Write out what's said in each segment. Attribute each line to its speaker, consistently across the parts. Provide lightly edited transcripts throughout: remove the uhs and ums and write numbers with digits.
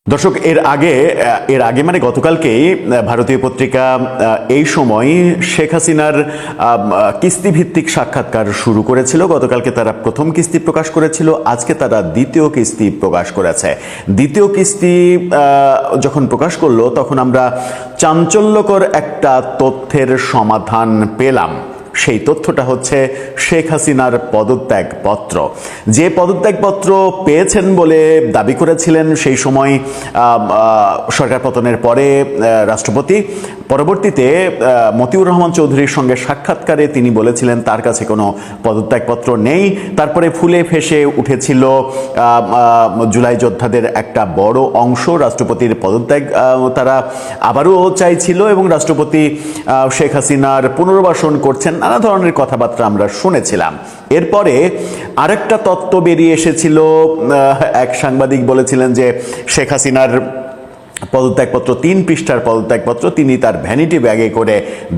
Speaker 1: দর্শক, এর আগে মানে গতকালকেই ভারতীয় পত্রিকা এই সময় শেখ হাসিনার কিস্তি ভিত্তিক সাক্ষাৎকার শুরু করেছিল। গতকালকে তারা প্রথম কিস্তি প্রকাশ করেছিল, আজকে তারা দ্বিতীয় কিস্তি প্রকাশ করেছে। দ্বিতীয় কিস্তি যখন প্রকাশ করলো তখন আমরা চাঞ্চল্যকর একটা তথ্যের সমাধান পেলাম। সেই তথ্যটা হচ্ছে শেখ হাসিনার পদত্যাগপত্র। যে পদত্যাগপত্র পেয়েছেন বলে দাবি করেছিলেন সেই সময় সরকার পতনের পরে রাষ্ট্রপতি, পরবর্তীতে মতিউর রহমান চৌধুরীর সঙ্গে সাক্ষাৎকারে তিনি বলেছিলেন তার কাছে কোনো পদত্যাগপত্র নেই। তারপরে ফুলে ফেসে উঠেছিল জুলাই যোদ্ধাদের একটা বড় অংশ রাষ্ট্রপতির পদত্যাগ তারা আবারও চাইছিল এবং রাষ্ট্রপতি শেখ হাসিনার পুনর্বাসন করছেন, নানা ধরনের কথাবার্তা আমরা শুনেছিলাম। এরপরে আরেকটা তত্ত্ব বেরিয়ে এসেছিল। এক সাংবাদিক বলেছিলেন যে শেখ হাসিনার পদত্যাগপত্র 3 পৃষ্ঠার পদত্যাগপত্র তিনি তার ভ্যানিটি ব্যাগে করে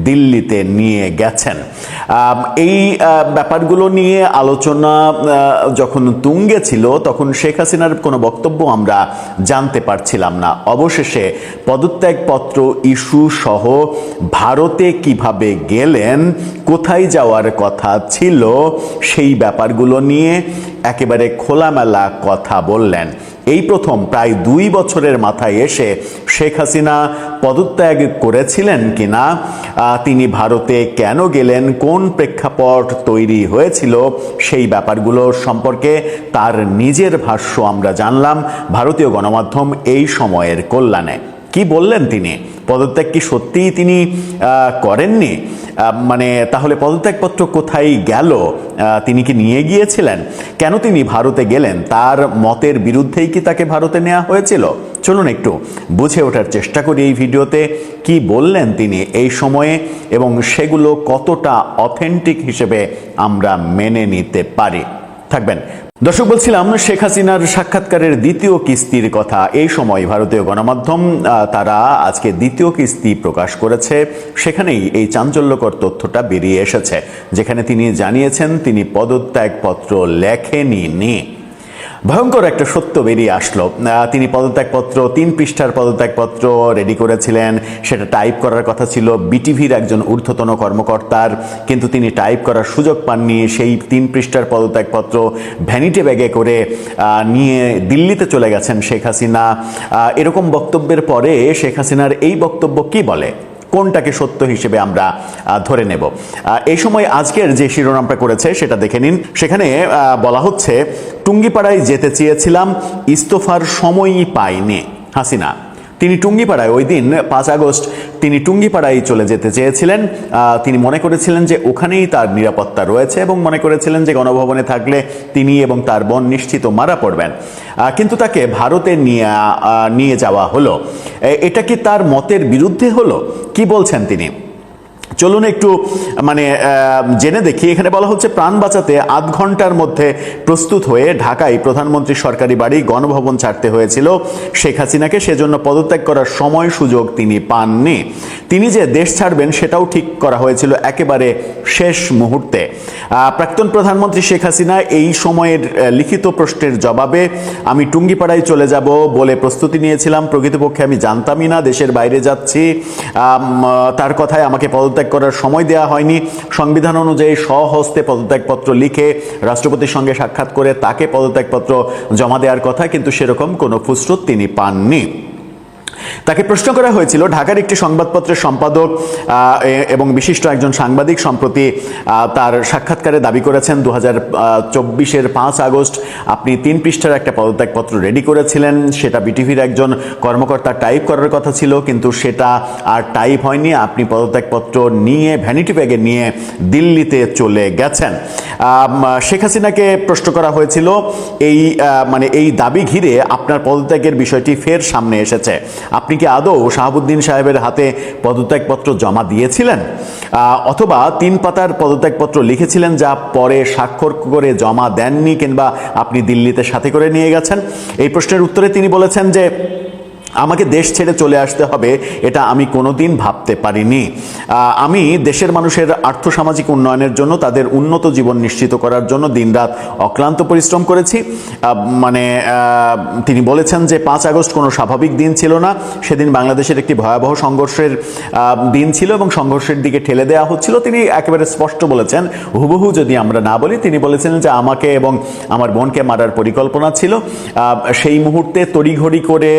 Speaker 1: দিল্লিতে নিয়ে গেছেন। এই ব্যাপারগুলো নিয়ে আলোচনা যখন তুঙ্গে ছিল তখন শেখ হাসিনার কোনো বক্তব্য আমরা জানতে পারছিলাম না। অবশেষে পদত্যাগপত্র ইস্যু সহ ভারতে কিভাবে গেলেন, কোথায় যাওয়ার কথা ছিল, সেই ব্যাপারগুলো নিয়ে একেবারে খোলামেলা কথা বললেন। এই প্রথম প্রায় 2 বছরের মাথায় এসে শেখ হাসিনা পদত্যাগ করেছিলেন কিনা, তিনি ভারতে কেন গেলেন, কোন প্রেক্ষাপট তৈরি হয়েছিল, সেই ব্যাপারগুলো সম্পর্কে তার নিজের ভাষ্য আমরা জানলাম ভারতীয় গণমাধ্যম এই সময়ের কল্যাণে। কি বললেন তিনি? পদত্যাগ কি সত্যিই তিনি করেননি? মানে তাহলে পদত্যাগপত্র কোথায় গেল? তিনি কি নিয়ে গিয়েছিলেন? কেন তিনি ভারতে গেলেন? তার মতের বিরুদ্ধেই কি তাকে ভারতে নেওয়া হয়েছিল? চলুন একটু বুঝে ওঠার চেষ্টা করি এই ভিডিওতে কি বললেন তিনি এই সময়ে এবং সেগুলো কতটা অথেন্টিক হিসেবে আমরা মেনে নিতে পারি। থাকবেন। দর্শক, বলছিলাম শেখ হাসিনার সাক্ষাৎকারের দ্বিতীয় কিস্তির কথা। এই সময় ভারতীয় গণমাধ্যম তারা আজকে দ্বিতীয় কিস্তি প্রকাশ করেছে। সেখানেই এই চাঞ্চল্যকর তথ্যটা বেরিয়ে এসেছে, যেখানে তিনি জানিয়েছেন তিনি পদত্যাগপত্র লেখেননি। ভয়ঙ্কর একটা সত্য বেরিয়ে আসলো। তিনি পদত্যাগপত্র 3 পৃষ্ঠার পদত্যাগপত্র রেডি করেছিলেন। সেটা টাইপ করার কথা ছিল বিটিভির একজন ঊর্ধ্বতন কর্মকর্তার, কিন্তু তিনি টাইপ করার সুযোগ পাননি। সেই 3 পৃষ্ঠার পদত্যাগপত্র ভ্যানিটি ব্যাগে করে নিয়ে দিল্লিতে চলে গেছেন শেখ হাসিনা। এরকম বক্তব্যের পরে শেখ হাসিনার এই বক্তব্য কি বলে, কোনটাকে সত্য হিসেবে আমরা ধরে নেব? এই সময় আজকের যে শিরোনামটা করেছে সেটা দেখে নিন। সেখানে বলা হচ্ছে, টুঙ্গিপাড়ায় যেতে চেয়েছিলাম, ইস্তফার সময়ই পাইনি হাসিনা। তিনি টুঙ্গিপাড়ায় ওই দিন 5 আগস্ট তিনি টুঙ্গিপাড়ায় চলে যেতে চেয়েছিলেন। তিনি মনে করেছিলেন যে ওখানেই তার নিরাপত্তা রয়েছে এবং মনে করেছিলেন যে গণভবনে থাকলে তিনি এবং তার বোন নিশ্চিত মারা পড়বেন, কিন্তু তাকে ভারতে নিয়ে যাওয়া হলো। এটা কি তার মতের বিরুদ্ধে হলো? কি বলছেন তিনি? চলুন একটু জেনে দেখি। এখানে বলা হচ্ছে, প্রাণ বাঁচাতে 8 ঘন্টার মধ্যে প্রস্তুত হয়ে ঢাকায় প্রধানমন্ত্রীর সরকারি বাড়ি গণভবন ছাড়তে হয়েছিল শেখ হাসিনাকে। সেজন্য পদত্যাগ করার সময় সুযোগ তিনি পাননি। তিনি যে দেশ ছাড়বেন সেটাও ঠিক করা হয়েছিল একেবারে শেষ মুহূর্তে। প্রাক্তন প্রধানমন্ত্রী শেখ হাসিনা এই সময়ের লিখিত প্রশ্নের জবাবে, আমি টুঙ্গিপাড়ায় চলে যাব বলে প্রস্তুতি নিয়েছিলাম। প্রকৃতপক্ষে আমি জানতামই না দেশের বাইরে যাচ্ছি। তার কথায় আমাকে পদত্যাগ করার সময় দেওয়া হয়নি। সংবিধান অনুযায়ী স্বহস্তে পদত্যাগপত্র লিখে রাষ্ট্রপতির সঙ্গে সাক্ষাৎ করে তাকে পদত্যাগপত্র জমা দেওয়ার কথা, কিন্তু সেরকম কোনো ফুসরত তিনি পাননি। তাকে প্রশ্ন করা হয়েছিল, ঢাকার একটি সংবাদপত্রের সম্পাদক এবং বিশিষ্ট একজন সাংবাদিক সম্প্রতি তার সাক্ষাৎকারে দাবি করেছেন 2024-এর 5 আগস্ট আপনি 3 পৃষ্ঠার একটা পদত্যাগপত্র রেডি করেছিলেন। সেটা বিটিভির একজন কর্মকর্তা টাইপ করার কথা ছিল, কিন্তু সেটা আর টাইপ হয়নি। আপনি পদত্যাগপত্র নিয়ে ভ্যানিটি ব্যাগে নিয়ে দিল্লিতে চলে গেছেন। শেখ হাসিনাকে প্রশ্ন করা হয়েছিল এই দাবি ঘিরে আপনার পদত্যাগের বিষয়টি ফের সামনে এসেছে। আপনি কি আদৌ শাহাবুদ্দিন সাহেবের হাতে পদত্যাগপত্র জমা দিয়েছিলেন, অথবা 3 পাতার পদত্যাগপত্র লিখেছিলেন যা পরে স্বাক্ষর করে জমা দেননি, কিংবা আপনি দিল্লিতে সাথে করে নিয়ে গেছেন? এই প্রশ্নের উত্তরে তিনি বলেছেন যে আমাকে দেশ ছেড়ে চলে আসতে হবে এটা আমি কোনোদিন ভাবতে পারিনি। আমি দেশের মানুষের আর্থসামাজিক উন্নয়নের জন্য, তাদের উন্নত জীবন নিশ্চিত করার জন্য দিনরাত অক্লান্ত পরিশ্রম করেছি। তিনি বলেছেন যে 5 আগস্ট কোনো স্বাভাবিক দিন ছিল না। সেদিন বাংলাদেশের একটি ভয়াবহ সংঘর্ষের দিন ছিল এবং সংঘর্ষের দিকে ঠেলে দেওয়া হচ্ছিল। তিনি একেবারে স্পষ্ট বলেছেন, হুবহু যদি আমরা না বলি, তিনি বলেছেন যে আমাকে এবং আমার বোনকে মারার পরিকল্পনা ছিল। সেই মুহূর্তে তড়িঘড়ি করে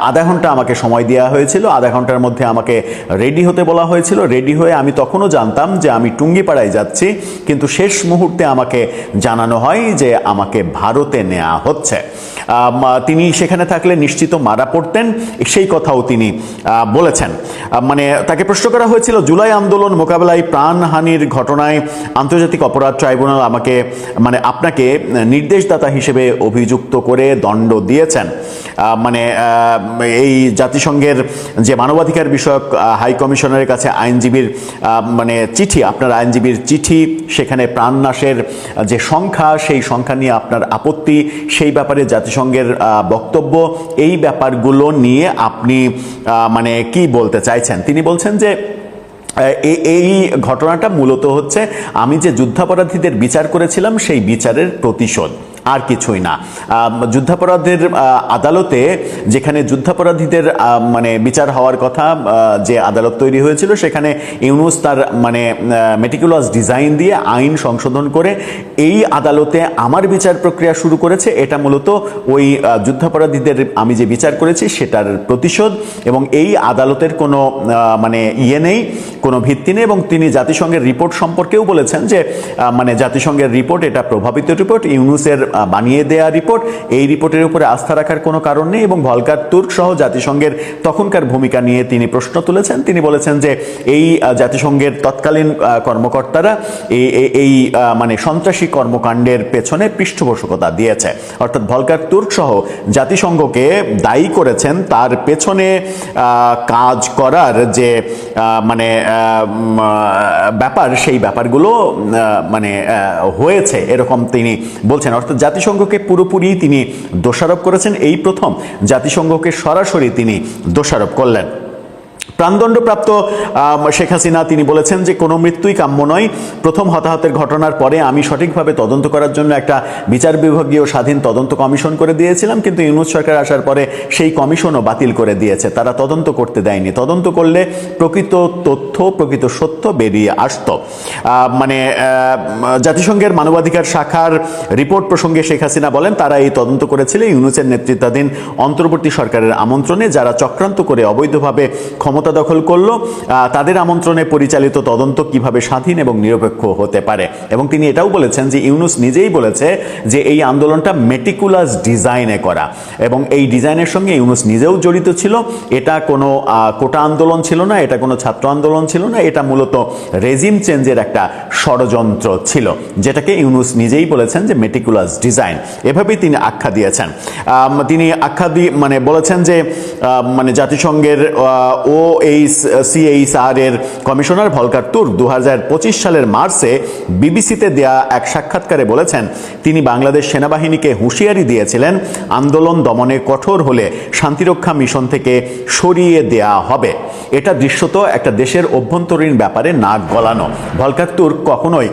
Speaker 1: আধা ঘন্টা আমাকে সময় দেওয়া হয়েছিল, আধা ঘন্টার মধ্যে আমাকে রেডি হতে বলা হয়েছিল। রেডি হয়ে আমি তখনও জানতাম যে আমি টুঙ্গিপাড়ায় যাচ্ছি, কিন্তু শেষ মুহূর্তে আমাকে জানানো হয় যে আমাকে ভারতে নেওয়া হচ্ছে। তিনি সেখানে থাকলে নিশ্চিত মারা পড়তেন, সেই কথাও তিনি বলেছেন। তাকে প্রশ্ন করা হয়েছিল, জুলাই আন্দোলন মোকাবেলায় প্রাণহানির ঘটনায় আন্তর্জাতিক অপরাধ ট্রাইব্যুনাল আপনাকে নির্দেশদাতা হিসেবে অভিযুক্ত করে দণ্ড দিয়েছেন। এই জাতিসংঘের যে মানবাধিকার বিষয়ক হাই কমিশনারের কাছে আইনজীবীর চিঠি, আপনার আইনজীবীর চিঠি, সেখানে প্রাণনাশের যে সংখ্যা, সেই সংখ্যা নিয়ে আপনার আপত্তি, সেই ব্যাপারে জাতিসংঘের বক্তব্য, এই ব্যাপারগুলো নিয়ে আপনি কি বলতে চাইছেন? তিনি বলছেন যে এই ঘটনাটা মূলত হচ্ছে আমি যে যুদ্ধাপরাধীদের বিচার করেছিলাম সেই বিচারের প্রতিশোধ, আর কিছুই না। যুদ্ধাপরাধের আদালতে, যেখানে যুদ্ধাপরাধীদের বিচার হওয়ার কথা, যে আদালত তৈরি হয়েছিল, সেখানে ইউনূস তার মেটিকুলাস ডিজাইন দিয়ে আইন সংশোধন করে এই আদালতে আমার বিচার প্রক্রিয়া শুরু করেছে। এটা মূলত ওই যুদ্ধাপরাধীদের আমি যে বিচার করেছি সেটার প্রতিশোধ, এবং এই আদালতের কোনো নেই, কোনো ভিত্তি নেই। এবং তিনি জাতিসংঘের রিপোর্ট সম্পর্কেও বলেছেন যে জাতিসংঘের রিপোর্ট এটা প্রভাবিত রিপোর্ট, ইউনূসের বানিয়ে দেয়া রিপোর্ট, এই রিপোর্টের উপরে আস্থা রাখার কোনো কারণ নেই। এবং ভলকার তুর্ক সহ জাতিসংঘের তখনকার ভূমিকা নিয়ে তিনি প্রশ্ন তুলেছেন। তিনি বলেছেন যে এই জাতিসংঘের তৎকালীন কর্মকর্তারা এই সন্ত্রাসী কর্মকাণ্ডের পেছনে পৃষ্ঠপোষকতা দিয়েছে, অর্থাৎ ভলকার তুর্ক সহ জাতিসংঘকে দায়ী করেছেন তার পেছনে কাজ করার যে ব্যাপার, সেই ব্যাপারগুলো হয়েছে এরকম তিনি বলছেন। অর্থাৎ জাতিসংঘকে পুরোপুরি তিনি দোষারোপ করেছেন। এই প্রথম জাতিসংঘকে সরাসরি তিনি দোষারোপ করলেন। প্রাণদণ্ডপ্রাপ্ত শেখ হাসিনা তিনি বলেছেন যে কোনো মৃত্যুই কাম্য নয়। প্রথম হতাহতের ঘটনার পরে আমি সঠিকভাবে তদন্ত করার জন্য একটা বিচার বিভাগীয় স্বাধীন তদন্ত কমিশন করে দিয়েছিলাম, কিন্তু ইউনূস সরকার আসার পরে সেই কমিশনও বাতিল করে দিয়েছে, তারা তদন্ত করতে দেয়নি। তদন্ত করলে প্রকৃত তথ্য, প্রকৃত সত্য বেরিয়ে আসত। জাতিসংঘের মানবাধিকার শাখার রিপোর্ট প্রসঙ্গে শেখ হাসিনা বলেন, তারা এই তদন্ত করেছিল ইউনূসের নেতৃত্বাধীন অন্তর্বর্তী সরকারের আমন্ত্রণে, যারা চক্রান্ত করে অবৈধভাবে ক্ষমতা দখল করলো, তাদের আমন্ত্রণে পরিচালিত তদন্ত কিভাবে স্বাধীন এবং নিরপেক্ষ হতে পারে। এবং তিনি এটাও বলেছেন যে ইউনূস নিজেই বলেছে যে এই আন্দোলনটা মেটিকুলাস ডিজাইনে করা, এবং এই ডিজাইনের সঙ্গে ইউনূস নিজেও জড়িত ছিল। এটা কোনো কোটা আন্দোলন ছিল না, এটা কোনো ছাত্র আন্দোলন ছিল না, এটা মূলত রেজিম চেঞ্জের একটা ষড়যন্ত্র ছিল, যেটাকে ইউনূস নিজেই বলেছেন যে মেটিকুলাস ডিজাইন, এভাবেই তিনি আখ্যা দিয়েছেন। তিনি আখ্যা দিয়ে বলেছেন যে জাতিসংঘের OHCHR এর কমিশনার ভলকার তুর্ক 2025 সালের মার্চে বিবিসিতে দেয়া এক সাক্ষাৎকারে বলেছেন, তিনি বাংলাদেশ সেনাবাহিনীকে হুঁশিয়ারি দিয়েছিলেন আন্দোলন দমনে কঠোর হলে শান্তিরক্ষা মিশন থেকে সরিয়ে দেয়া হবে। এটা দৃশ্যত একটা দেশের অভ্যন্তরীণ ব্যাপারে নাক গলানো। ভলকার তুর্ক কখনোই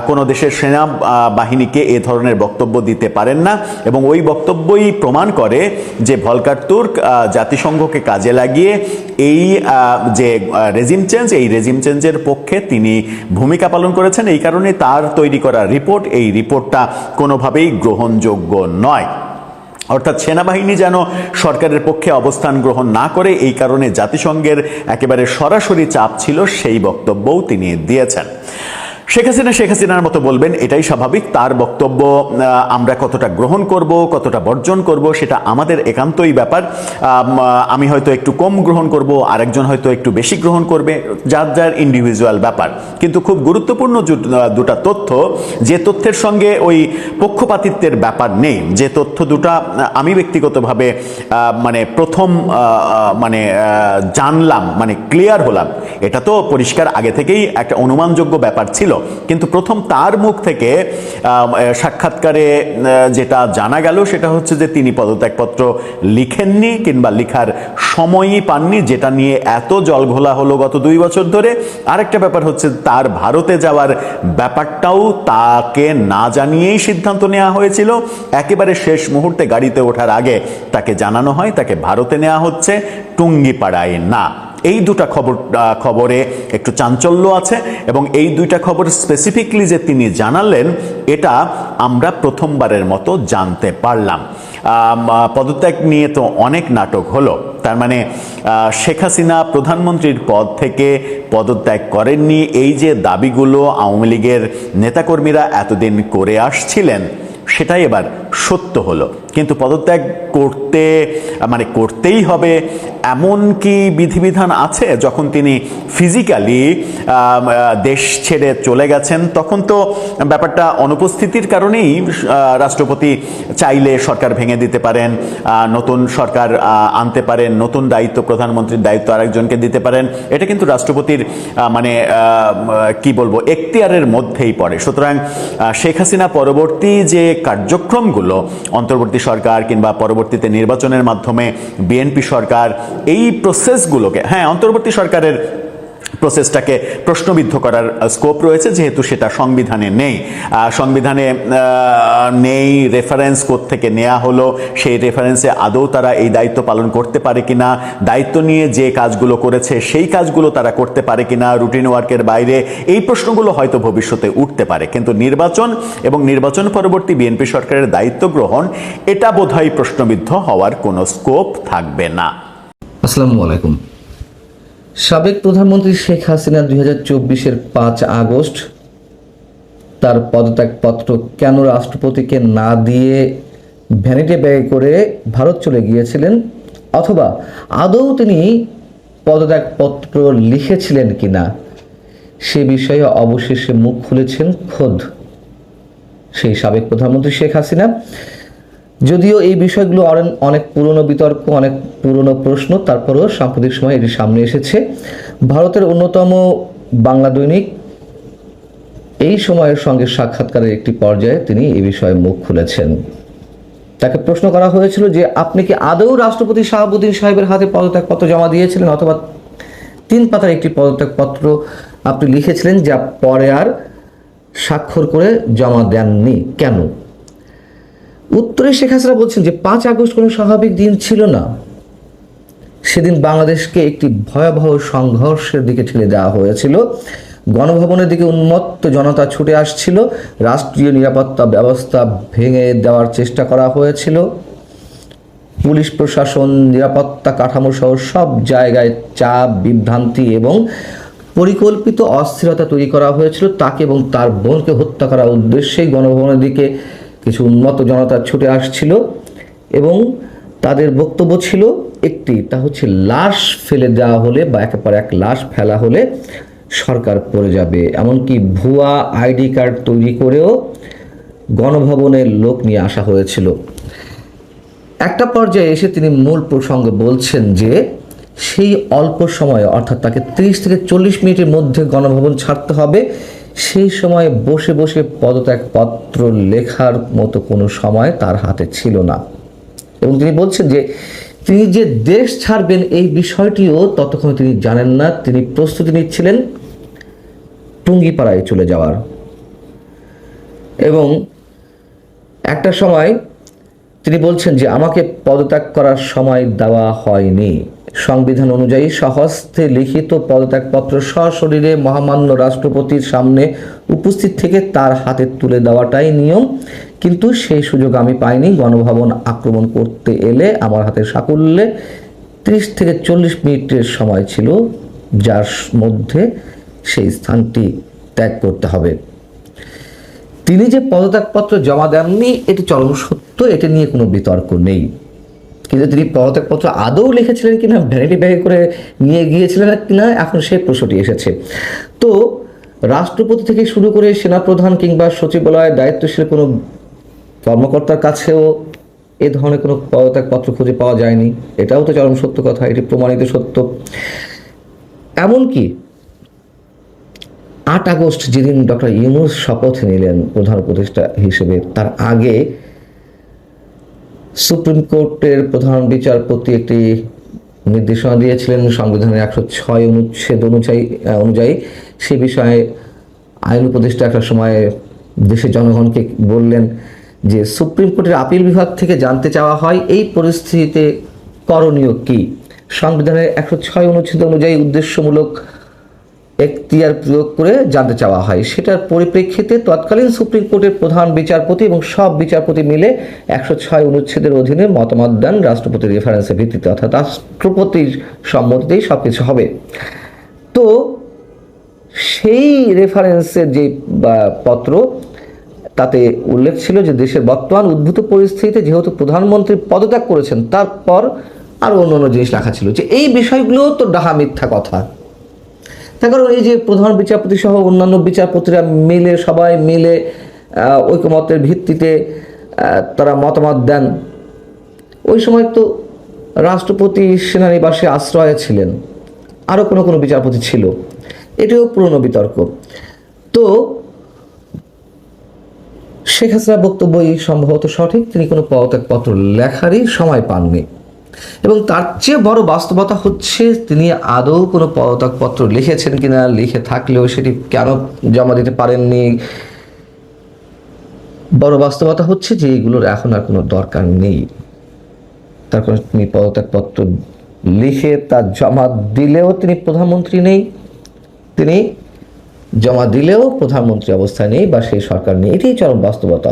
Speaker 1: কোনো দেশের সেনাবাহিনীকে এ ধরনের বক্তব্য দিতে পারেন না, এবং ওই বক্তব্যই প্রমাণ করে যে ভলকার তুর্ক জাতিসংঘকে কাজে লাগিয়ে এই যে রেজিম চেঞ্জ, এই রেজিম চেঞ্জের পক্ষে তিনি ভূমিকা পালন করেছেন। এই কারণে তার তৈরি করা রিপোর্ট, এই রিপোর্টটা কোনোভাবেই গ্রহণযোগ্য নয়। অর্থাৎ সেনাবাহিনী যেন সরকারের পক্ষে অবস্থান গ্রহণ না করে, এই কারণে জাতিসংঘের একেবারে সরাসরি চাপ ছিল, সেই বক্তব্যও তিনি দিয়েছেন। শেখ হাসিনার মতো বলবেন, এটাই স্বাভাবিক। তার বক্তব্য আমরা কতটা গ্রহণ করব, কতটা বর্জন করব, সেটা আমাদের একান্তই ব্যাপার। আমি হয়তো একটু কম গ্রহণ করব, আরেকজন হয়তো একটু বেশি গ্রহণ করবে, যার যার ইন্ডিভিজুয়াল ব্যাপার। কিন্তু খুব গুরুত্বপূর্ণ দুটা তথ্য, যে তথ্যের সঙ্গে ওই পক্ষপাতিত্বের ব্যাপার নেই, যে তথ্য দুটা আমি ব্যক্তিগতভাবে প্রথম জানলাম, ক্লিয়ার হলাম, এটা তো পরিষ্কার আগে থেকেই একটা অনুমানযোগ্য ব্যাপার ছিল। কিন্তু প্রথম তার মুখ থেকে সাক্ষাৎকারে যেটা জানা গেল সেটা হচ্ছে যে তিনি পদত্যাগপত্র লিখেননি কিংবা লিখার সময়ই পাননি, যেটা নিয়ে এত জলঘোলা হলো গত 2 বছর ধরে। আরেকটা ব্যাপার হচ্ছে তার ভারতে যাওয়ার ব্যাপারটাও তাকে না জানিয়েই সিদ্ধান্ত নেওয়া হয়েছিল। একেবারে শেষ মুহূর্তে গাড়িতে ওঠার আগে তাকে জানানো হয় তাকে ভারতে নেওয়া হচ্ছে, টুঙ্গিপাড়ায় না। এই দুটা খবরে একটু চাঞ্চল্য আছে এবং এই দুইটা খবর স্পেসিফিকলি যে তিনি জানালেন এটা আমরা প্রথমবারের মতো জানতে পারলাম। পদত্যাগ নিয়ে তো অনেক নাটক হলো, তার মানে শেখ হাসিনা প্রধানমন্ত্রীর পদ থেকে পদত্যাগ করেননি, এই যে দাবিগুলো আওয়ামী লীগের নেতাকর্মীরা এতদিন করে আসছিলেন সেটাই এবার সত্য হলো। কিন্তু পদত্যাগ করতেই হবে এমন কি বিধিবিধান আছে? যখন তিনি ফিজিক্যালি দেশ ছেড়ে চলে গেছেন তখন তো ব্যাপারটা অনুপস্থিতির কারণেই রাষ্ট্রপতি চাইলে সরকার ভেঙে দিতে পারেন, নতুন সরকার আনতে পারেন, নতুন দায়িত্ব প্রধানমন্ত্রীর দায়িত্ব আরেকজনকে দিতে পারেন। এটা কিন্তু রাষ্ট্রপতির কি বলবো এখতিয়ারের মধ্যেই পড়ে। সুতরাং শেখ হাসিনা পরবর্তী যে কার্যক্রমগুলো অন্তর্বর্তী সরকার কিংবা পরবর্তীতে নির্বাচনের মাধ্যমে বিএনপি সরকার এই প্রসেসগুলোকে, অন্তর্বর্তী সরকারের প্রসেসটাকে প্রশ্নবিদ্ধ করার স্কোপ রয়েছে যেহেতু সেটা সংবিধানে নেই। রেফারেন্স থেকে নেওয়া হলো, সেই রেফারেন্সে আদৌ তারা এই দায়িত্ব পালন করতে পারে কিনা, দায়িত্ব নিয়ে যে কাজগুলো করেছে সেই কাজগুলো তারা করতে পারে কিনা রুটিন ওয়ার্কের বাইরে, এই প্রশ্নগুলো হয়তো ভবিষ্যতে উঠতে পারে। কিন্তু নির্বাচন এবং নির্বাচন পরবর্তী বিএনপি সরকারের দায়িত্ব গ্রহণ এটা বোধহয় প্রশ্নবিদ্ধ হওয়ার কোনো স্কোপ থাকবে না।
Speaker 2: আসসালামু আলাইকুম। সাবেক প্রধানমন্ত্রী শেখ হাসিনা 2024-এর 5 আগস্ট তার পদত্যাগপত্র কেন রাষ্ট্রপতিকে না দিয়ে ভ্যানিটি ব্যাগে করে ভারত চলে গিয়েছিলেন, অথবা আদৌ তিনি পদত্যাগপত্র লিখেছিলেন কিনা সে বিষয়ে অবশেষে মুখ খুলেছেন খোদ সেই সাবেক প্রধানমন্ত্রী শেখ হাসিনা। যদিও এই বিষয়গুলো অনেক পুরনো বিতর্ক, অনেক পুরনো প্রশ্ন, তারপরেও সাম্প্রতিক সময় এটি সামনে এসেছে। ভারতের অন্যতম বাংলা দৈনিক এই সময়ের সঙ্গে সাক্ষাৎকারের একটি পর্যায়ে তিনি এই বিষয়ে মুখ খুলেছেন। তাকে প্রশ্ন করা হয়েছিল যে আপনি কি আদৌ রাষ্ট্রপতি শাহাবুদ্দিন সাহেবের হাতে পদত্যাগপত্র জমা দিয়েছিলেন, অথবা 3 পাতার একটি পদত্যাগপত্র আপনি লিখেছিলেন যা পরে আর স্বাক্ষর করে জমা দেননি, কেন? উত্তরে শেখ হাসিনা বলছেন যে 5 আগস্ট কোনো স্বাভাবিক দিন ছিল না। সেদিন বাংলাদেশকে একটি ভয়াবহ সংঘর্ষের দিকে ঠেলে দেওয়া হয়েছিল। গণভবনের দিকে উন্মত্ত জনতা ছুটে আসছিল, রাষ্ট্রীয় নিরাপত্তা ব্যবস্থা ভেঙে দেওয়ার চেষ্টা করা হয়েছিল, পুলিশ প্রশাসন, নিরাপত্তা কাঠামো সহ সব জায়গায় চাপ, বিভ্রান্তি এবং পরিকল্পিত অস্থিরতা তৈরি করা হয়েছিল। তাকে এবং তার বোনকে হত্যা করার উদ্দেশ্যেই গণভবনের দিকে কিছু উন্মত্ত জনতা ছুটে আসছিল এবং তাদের বক্তব্য ছিল একটি, তা হচ্ছে লাশ ফেলে দেওয়া হলে বা একের পর এক লাশ ফেলা হলে সরকার পড়ে যাবে। এমনকি ভুয়া আইডি কার্ড তৈরি করেও গণভবনের লোক নিয়ে আসা হয়েছিল। একটা পর্যায়ে এসে তিনি মূল প্রসঙ্গে বলছেন যে সেই অল্প সময়ে, অর্থাৎ তাকে 30 থেকে 40 মিনিটের মধ্যে গণভবন ছাড়তে হবে, সেই সময় বসে বসে পদত্যাগপত্র লেখার মতো কোনো সময় তার হাতে ছিল না। এবং তিনি বলছেন যে তিনি যে দেশ ছাড়বেন এই বিষয়টিও ততক্ষণ তিনি জানেন না। তিনি প্রস্তুতি নিচ্ছিলেন টুঙ্গিপাড়ায় চলে যাওয়ার। এবং একটা সময় তিনি বলছেন যে আমাকে পদত্যাগ করার সময় দেওয়া হয়নি। সংবিধান অনুযায়ী স্বহস্তে লিখিত পদত্যাগপত্র সশরীরে মহামান্য রাষ্ট্রপতির সামনে উপস্থিত থেকে তার হাতে তুলে দেওয়াটাই নিয়ম, কিন্তু সেই সুযোগ আমি পাইনি। গণভবন আক্রমণ করতে এলে আমার হাতে সাকুল্যে 30 থেকে 40 মিনিটের সময় ছিল, যার মধ্যে সেই স্থানটি ত্যাগ করতে হবে। তিনি যে পদত্যাগপত্র জমা দেননি এটি চরম সত্য, এটি নিয়ে কোনো বিতর্ক নেই। কিন্তু তিনি পদত্যাগপত্র আদৌ লিখেছিলেন কিনা, ভ্যানিটি ব্যাগে করে নিয়ে গিয়েছিলেন কিনা, এখন সেই প্রশ্নটি এসেছে। তো রাষ্ট্রপতি থেকে শুরু করে সেনাপ্রধান কিংবা সচিবালয়ের দায়িত্বশীল কোনো কর্মকর্তার কাছেও এ ধরনের কোনো পদত্যাগপত্র খুঁজে পাওয়া যায়নি। এটাও তো চরম সত্য কথা, এটি প্রমাণিত সত্য। এমনকি 8 আগস্ট যেদিন ডক্টর ইউনূস শপথ নিলেন প্রধান উপদেষ্টা হিসেবে, তার আগে সুপ্রিম কোর্টের প্রধান বিচারপতি একটি নির্দেশনা দিয়েছিলেন সংবিধানের 106 অনুচ্ছেদ অনুযায়ী। সে বিষয়ে আইন উপদেষ্টা একটা সময় দেশের জনগণকে বললেন যে সুপ্রিম কোর্টের আপিল বিভাগ থেকে জানতে চাওয়া হয় এই পরিস্থিতিতে করণীয় কি। সংবিধানের 106 অনুচ্ছেদ অনুযায়ী উদ্দেশ্যমূলক এখতিয়ার প্রয়োগ করে জানতে চাওয়া হয়। সেটার পরিপ্রেক্ষিতে তৎকালীন সুপ্রিম কোর্টের প্রধান বিচারপতি এবং সব বিচারপতি মিলে 106 অনুচ্ছেদের অধীনে মতামত দেন রাষ্ট্রপতির রেফারেন্সের ভিত্তিতে, অর্থাৎ রাষ্ট্রপতির সম্মতিতেই সবকিছু হবে। তো সেই রেফারেন্সের যে পত্র, তাতে উল্লেখ ছিল যে দেশের বর্তমান উদ্ভূত পরিস্থিতিতে যেহেতু প্রধানমন্ত্রী পদত্যাগ করেছেন, তারপর আরও অন্য জিনিস লেখা ছিল যে এই বিষয়গুলো তো ডাহা মিথ্যা কথা। তার কারণ এই যে প্রধান বিচারপতি সহ অন্যান্য বিচারপতিরা মিলে, সবাই মিলে ঐকমত্যের ভিত্তিতে তারা মতামত দেন। ওই সময় তো রাষ্ট্রপতি সেনানিবাসে আশ্রয়ে ছিলেন, আরও কোনো বিচারপতি ছিল, এটিও পুরনো বিতর্ক। তো শেখ হাসিনার বক্তব্যই সম্ভবত সঠিক, তিনি কোনো পদত্যাগপত্র লেখারই সময় পাননি। এবং তার চেয়ে বড় বাস্তবতা হচ্ছে তিনি আদৌ কোনো পদত্যাগপত্র লিখেছেন কিনা, লিখে থাকলেও সেটি কেন জমা দিতে পারেননি। বড় বাস্তবতা হচ্ছে যে এগুলোর এখন আর কোনো দরকার নেই। তার কারণ তিনি পদত্যাগপত্র লিখে তা জমা দিলেও তিনি প্রধানমন্ত্রী নেই, তিনি জমা দিলেও প্রধানমন্ত্রী অবস্থায় নেই বা সেই সরকার নেই, এটাই চরম বাস্তবতা।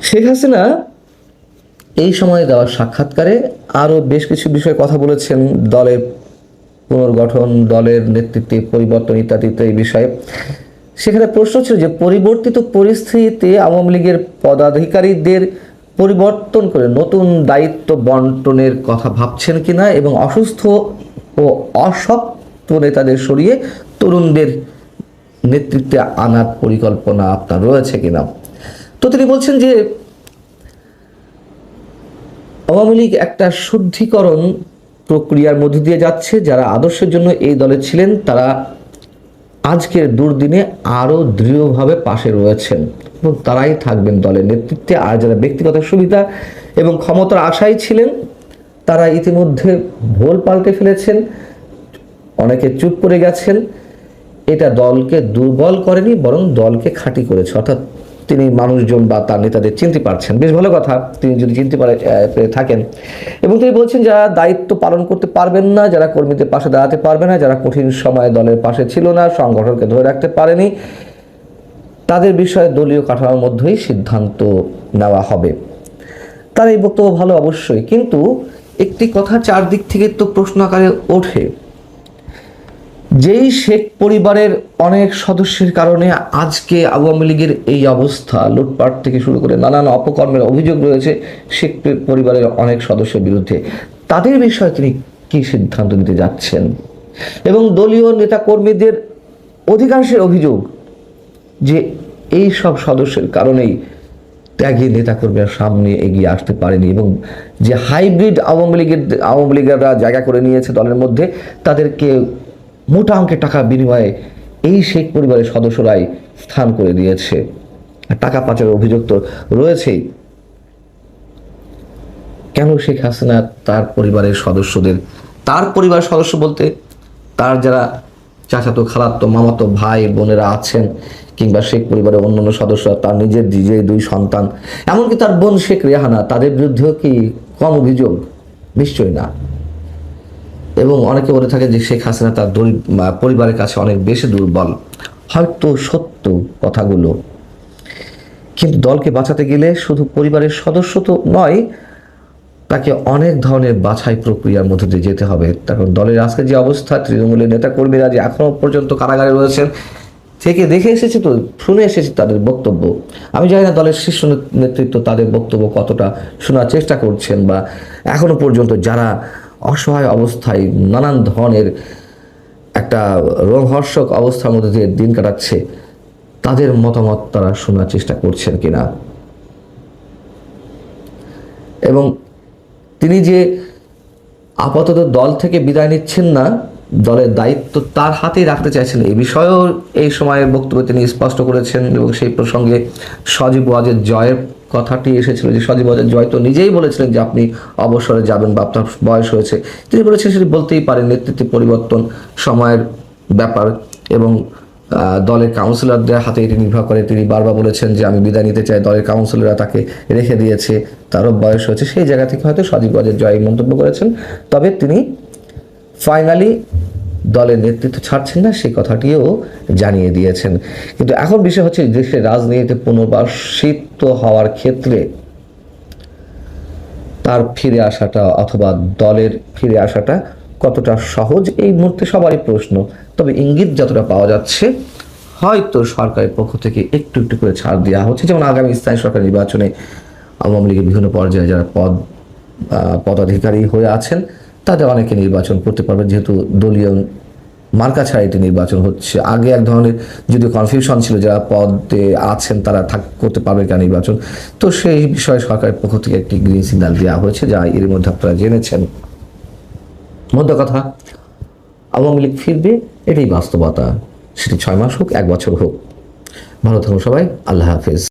Speaker 2: শেখ হাসিনা এই সময়ে দেওয়া সাক্ষাৎকারে আরও বেশ কিছু বিষয়ে কথা বলেছেন, দলের পুনর্গঠন, দলের নেতৃত্বে পরিবর্তন ইত্যাদি এই বিষয়ে। সেখানে প্রশ্ন ছিল যে পরিবর্তিত পরিস্থিতিতে আওয়ামী লীগের পদাধিকারীদের পরিবর্তন করে নতুন দায়িত্ব বন্টনের কথা ভাবছেন কিনা এবং অসুস্থ ও অশক্ত নেতাদের সরিয়ে তরুণদের নেতৃত্বে আনার পরিকল্পনা আপনার রয়েছে কিনা। তো তিনি বলছেন যে আওয়ামী লীগ একটা শুদ্ধিকরণ প্রক্রিয়ার মধ্যে দিয়ে যাচ্ছে। যারা আদর্শের জন্য এই দলে ছিলেন তারা আজকের দুর্দিনে আরও দৃঢ়ভাবে পাশে রয়েছেন এবং তারাই থাকবেন দলের নেতৃত্বে। আর যারা ব্যক্তিগত সুবিধা এবং ক্ষমতার আশায় ছিলেন তারা ইতিমধ্যে ভোল পাল্টে ফেলেছেন, অনেকে চুপ করে গেছেন। এটা দলকে দুর্বল করেনি, বরং দলকে খাঁটি করেছে। অর্থাৎ তিনি মানুষজন বা তার নেতাদের চিনতে পারছেন, বেশ ভালো কথা তিনি যদি চিনতে পেরে থাকেন। এবং তিনি বলছেন যারা দায়িত্ব পালন করতে পারবেন না, যারা কর্মীদের পাশে দাঁড়াতে পারবে না, যারা কঠিন সময়ে দলের পাশে ছিল না, সংগঠনকে ধরে রাখতে পারেনি, তাদের বিষয়ে দলীয় কাঠামোর মধ্যেই সিদ্ধান্ত নেওয়া হবে। তার এই বক্তব্য ভালো অবশ্যই, কিন্তু একটি কথা চারদিক থেকে তো প্রশ্ন আকারে ওঠে। যেই শেখ পরিবারের অনেক সদস্যের কারণে আজকে আওয়ামী লীগের এই অবস্থা, লুটপাট থেকে শুরু করে নানান অপকর্মের অভিযোগ রয়েছে শেখ পরিবারের অনেক সদস্যের বিরুদ্ধে, তাদের বিষয়ে তিনি কি সিদ্ধান্ত নিতে যাচ্ছেন? এবং দলীয় নেতাকর্মীদের অধিকাংশের অভিযোগ যে এই সব সদস্যের কারণেই ত্যাগী নেতাকর্মীরা সামনে এগিয়ে আসতে পারেনি এবং যে হাইব্রিড আওয়ামী লীগেরা জায়গা করে নিয়েছে দলের মধ্যে, তাদেরকে মোটা অঙ্কের টাকা বিনিময়ে এই শেখ পরিবারের সদস্যরাই স্থান করে দিয়েছে। টাকা পাচারের অভিযোগ তো রয়েছেই। কেন শেখ হাসিনা তার পরিবারের সদস্যদের, তার পরিবারের সদস্য বলতে তার যারা চাচাতো, খালাতো, মামাতো ভাই বোনেরা আছেন, কিংবা শেখ পরিবারের অন্যান্য সদস্যরা, তার নিজের যে 2 সন্তান, এমনকি তার বোন শেখ রেহানা, তাদের বিরুদ্ধেও কি কম অভিযোগ? নিশ্চয়ই না। এবং অনেকে বলে থাকে যে শেখ হাসিনা তার পরিবারের কাছে অনেক বেশি দুর্বল। হয়তো সত্য কথাগুলো, কিন্তু দলকে বাঁচাতে গেলে শুধু পরিবারের সদস্য তো নয়, তাকে অনেক ধরনের বাছাই প্রক্রিয়ার মধ্যে দিয়ে যেতে হবে। কারণ দলের আজকে যে অবস্থা, তৃণমূলের নেতাকর্মীরা যে এখনো পর্যন্ত কারাগারে রয়েছেন, থেকে দেখে এসেছি, তো শুনে এসেছি তাদের বক্তব্য। আমি জানি না দলের শীর্ষ নেতৃত্ব তাদের বক্তব্য কতটা শোনার চেষ্টা করছেন, বা এখনো পর্যন্ত যারা অসহায় অবস্থায় নানান ধরনের একটা রোমহর্ষক অবস্থার মধ্যে দিয়ে দিন কাটাচ্ছে, তাদের মতামত তারা শোনার চেষ্টা করছেন কিনা। এবং তিনি যে আপাতত দল থেকে বিদায় নিচ্ছেন না, দলের দায়িত্ব তার হাতেই রাখতে চাইছেন, এই বিষয়েও এই সময়ে বক্তব্যে তিনি স্পষ্ট করেছেন। এবং সেই প্রসঙ্গে সজীব ওয়াজেদ জয়ের কথাটি এসেছিল যে সজীব ওয়াজেদ জয় তো নিজেই বলেছিলেন যে আপনি অবসরে যাবেন বা আপনার বয়স হয়েছে। তিনি বলেছেন সেটি বলতেই পারেন, নেতৃত্বে পরিবর্তন সময়ের ব্যাপার এবং দলের কাউন্সিলরদের হাতে এটি নির্ভর করে। তিনি বারবার বলেছেন যে আমি বিদায় নিতে চাই, দলের কাউন্সিলররা তাকে রেখে দিয়েছে, তারও বয়স হয়েছে। সেই জায়গা থেকে হয়তো সজীব ওয়াজেদ জয় এই মন্তব্য করেছেন। তবে তিনি ফাইনালি দলের নেতৃত্ব ছাড়ছেন না, সেই কথাটিও জানিয়ে দিয়েছেন। কিন্তু এখন বিষয় হচ্ছে দেশের রাজনীতিতে পুনর্বাসিত হওয়ার ক্ষেত্রে তার ফিরে আসাটা অথবা দলের ফিরে আসাটা কতটা সহজ এই মুহূর্তে সবারই প্রশ্ন। তবে ইঙ্গিত যতটা পাওয়া যাচ্ছে হয়তো সরকারের পক্ষ থেকে একটু একটু করে ছাড় দেওয়া হচ্ছে। যেমন আগামী স্থায়ী সরকার নির্বাচনে আওয়ামী লীগের বিভিন্ন পর্যায়ে যারা পদাধিকারী হয়ে আছেন তাদের অনেকে নির্বাচন করতে পারবে, যেহেতু দলীয় মার্কা ছাড়া এটি নির্বাচন হচ্ছে। আগে এক ধরনের যদি কনফিউশন ছিল যারা পদে আছেন তারা করতে পারবে কেন নির্বাচন, তো সেই বিষয়ে সরকারের পক্ষ থেকে একটি গ্রিন সিগন্যাল দেওয়া হয়েছে, যা এর মধ্যে আপনারা জেনেছেন। মধ্য কথা, আওয়ামী লীগ ফিরবে, এটাই বাস্তবতা। সেটি 6 মাস হোক, 1 বছর হোক। ভালো থাকুন সবাই, আল্লাহ হাফেজ।